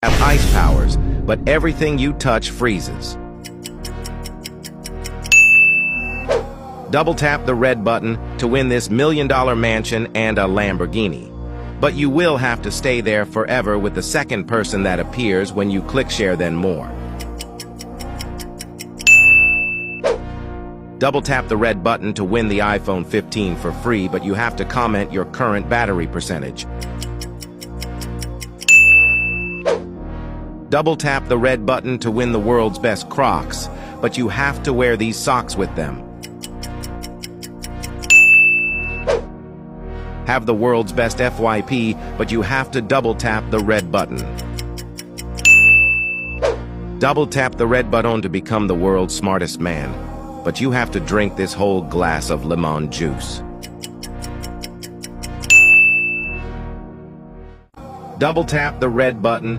have ice powers, but everything you touch freezes. Double tap the red button to win this $1,000,000 mansion and a Lamborghini. But you will have to stay there forever with the second person that appears when you click share then more. Double tap the red button to win the iPhone 15 for free, but you have to comment your current battery percentage. Double tap the red button to win the world's best Crocs, but you have to wear these socks with them. Have the world's best FYP, but you have to double tap the red button. Double tap the red button to become the world's smartest man, but you have to drink this whole glass of lemon juice. Double tap the red button